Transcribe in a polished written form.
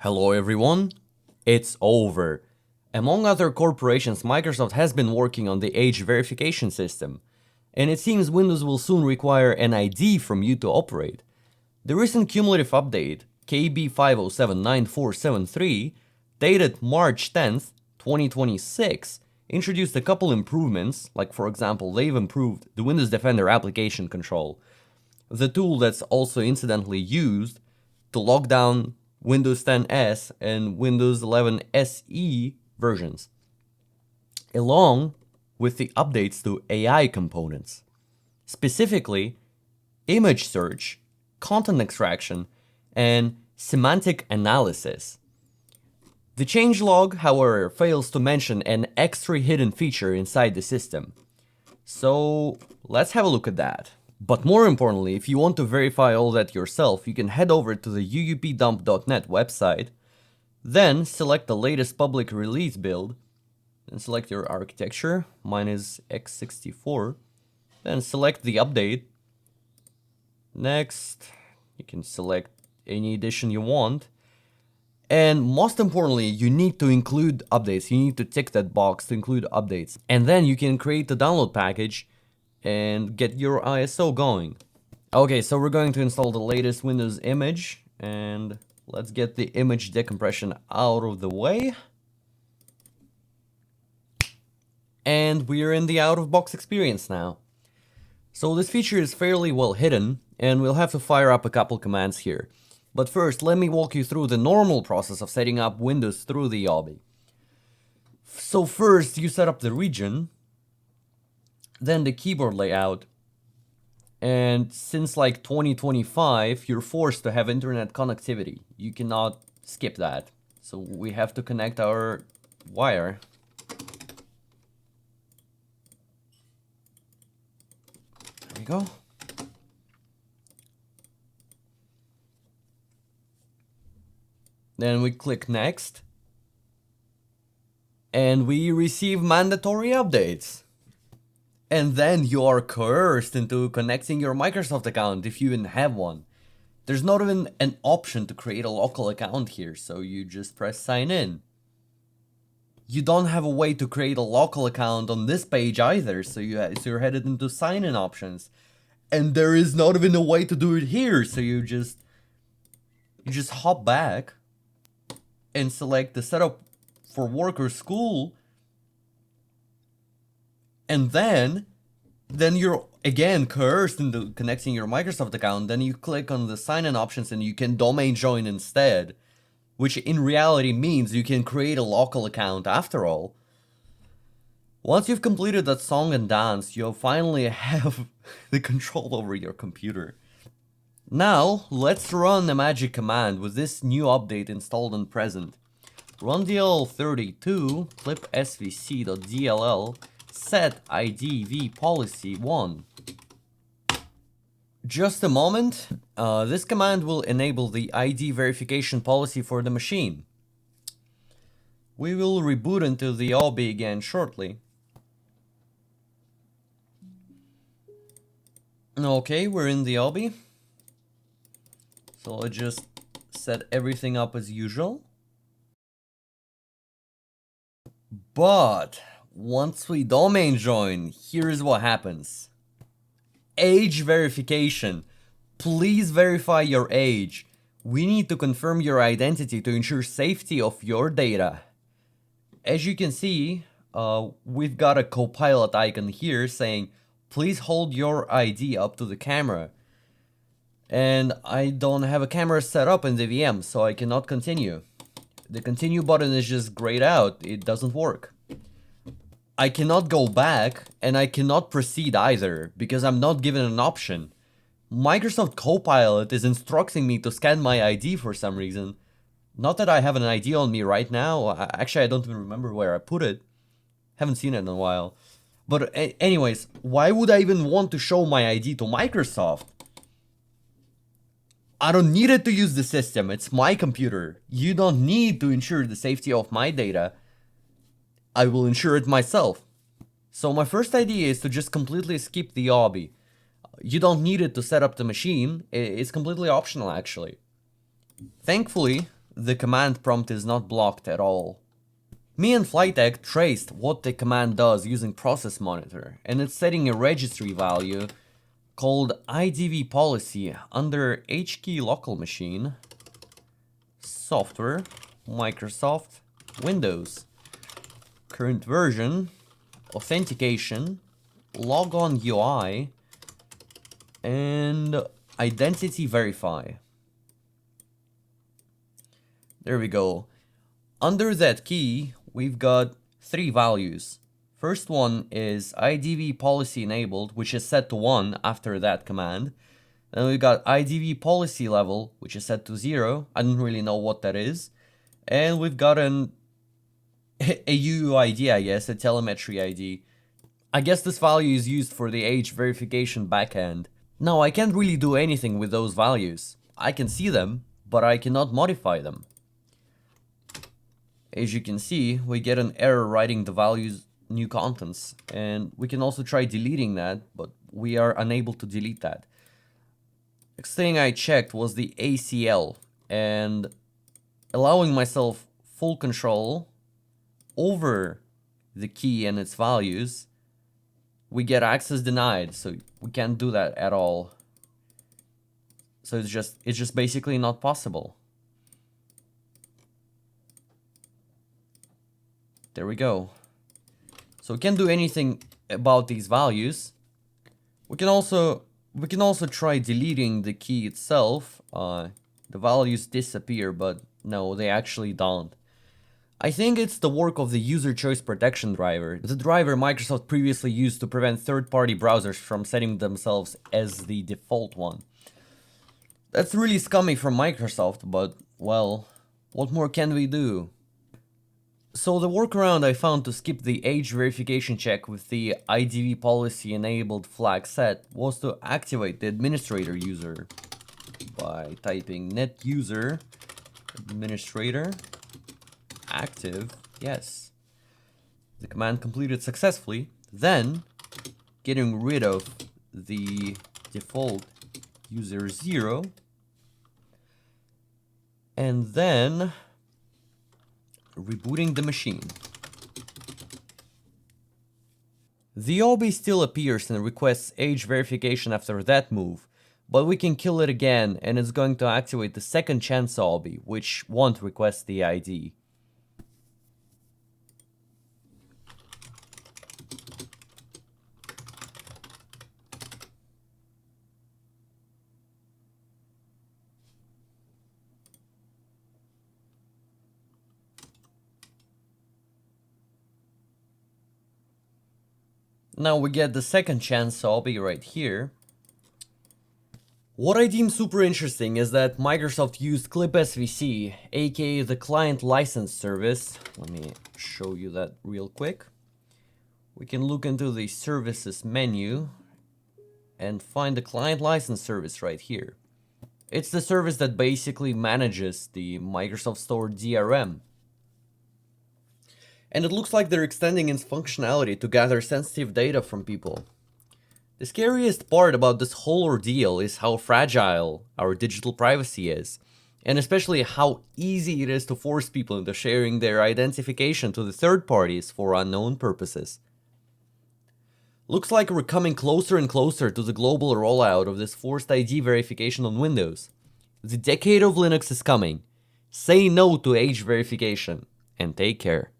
Hello everyone, it's over. Among other corporations, Microsoft has been working on the age verification system, and it seems Windows will soon require an ID from you to operate. The recent cumulative update, KB5079473, dated March 10th, 2026, introduced a couple improvements, like for example, they've improved the Windows Defender application control, the tool that's also incidentally used to lock down Windows 10 and Windows 11 SE versions, along with the updates to AI components, specifically image search, content extraction, and semantic analysis. The changelog, however, fails to mention an extra hidden feature inside the system. So let's have a look at that. But more importantly, if you want to verify all that yourself, you can head over to the uupdump.net website, then select the latest public release build, then select your architecture, mine is x64, then select the update. Next, you can select any edition you want. And most importantly, you need to include updates. You need to tick that box to include updates. And then you can create the download package and get your ISO going. Okay, so we're going to install the latest Windows image, and let's get the image decompression out of the way. And we're in the out-of-box experience now. So this feature is fairly well hidden, and we'll have to fire up a couple commands here. But first, let me walk you through the normal process of setting up Windows through the obby. So first, you set up the region, then the keyboard layout, and since like 2025, you're forced to have internet connectivity. You cannot skip that. So we have to connect our wire. There we go. Then we click next, and we receive mandatory updates. And then you are coerced into connecting your Microsoft account if you even have one. There's not even an option to create a local account here, so you just press sign in. You don't have a way to create a local account on this page either, so you're headed into sign in options. And there is not even a way to do it here, so you just hop back and select the setup for work or school. And then you're again coerced into connecting your Microsoft account. Then you click on the sign-in options and you can domain join instead, which in reality means you can create a local account after all. Once you've completed that song and dance, you'll finally have the control over your computer. Now, let's run a magic command with this new update installed and present. Run dll32 clip svc.dll set idv policy 1. Just a moment, this command will enable the ID verification policy for the machine. We will reboot into the obby again shortly. Okay, we're in the obby. So let's just set everything up as usual. But once we domain join, here's what happens. Age verification. Please verify your age. We need to confirm your identity to ensure safety of your data. As you can see, we've got a Copilot icon here saying, please hold your ID up to the camera. And I don't have a camera set up in the VM, so I cannot continue. The continue button is just grayed out, it doesn't work. I cannot go back, and I cannot proceed either, because I'm not given an option. Microsoft Copilot is instructing me to scan my ID for some reason. Not that I have an ID on me right now, actually I don't even remember where I put it. Haven't seen it in a while. But anyways, why would I even want to show my ID to Microsoft? I don't need it to use the system, it's my computer. You don't need to ensure the safety of my data. I will ensure it myself. So my first idea is to just completely skip the obby. You don't need it to set up the machine, it's completely optional actually. Thankfully, the command prompt is not blocked at all. Me and Flytech traced what the command does using process monitor, and it's setting a registry value called IDV policy under HKey local machine, software, Microsoft, Windows, current version, authentication, logon UI, and identity verify. There we go. Under that key, we've got 3 values. First one is IDV policy enabled, which is set to 1 after that command. Then we've got IDV policy level, which is set to 0. I don't really know what that is. And we've got a UUID, I guess, a telemetry ID. I guess this value is used for the age verification backend. Now, I can't really do anything with those values. I can see them, but I cannot modify them. As you can see, we get an error writing the values new contents, and we can also try deleting that, but we are unable to delete that. Next thing I checked was the ACL, and allowing myself full control over the key and its values, we get access denied, so we can't do that at all. So it's just basically not possible. There we go. So we can't do anything about these values. We can also try deleting the key itself. The values disappear, but no, they actually don't. I think it's the work of the user choice protection driver, the driver Microsoft previously used to prevent third-party browsers from setting themselves as the default one. That's really scummy from Microsoft, but, well, what more can we do? So the workaround I found to skip the age verification check with the IDV policy enabled flag set was to activate the administrator user by typing net user administrator active, yes. The command completed successfully, then getting rid of the default user 0, and then rebooting the machine. The OB still appears and requests age verification after that move, but we can kill it again and it's going to activate the second chance OB, which won't request the ID. Now we get the second chance OB right here. What I deem super interesting is that Microsoft used clip-svc, aka the client license service. Let me show you that real quick. We can look into the services menu and find the client license service right here. It's the service that basically manages the Microsoft Store DRM. And it looks like they're extending its functionality to gather sensitive data from people. The scariest part about this whole ordeal is how fragile our digital privacy is, and especially how easy it is to force people into sharing their identification to the third parties for unknown purposes. Looks like we're coming closer and closer to the global rollout of this forced ID verification on Windows. The decade of Linux is coming. Say no to age verification, and take care.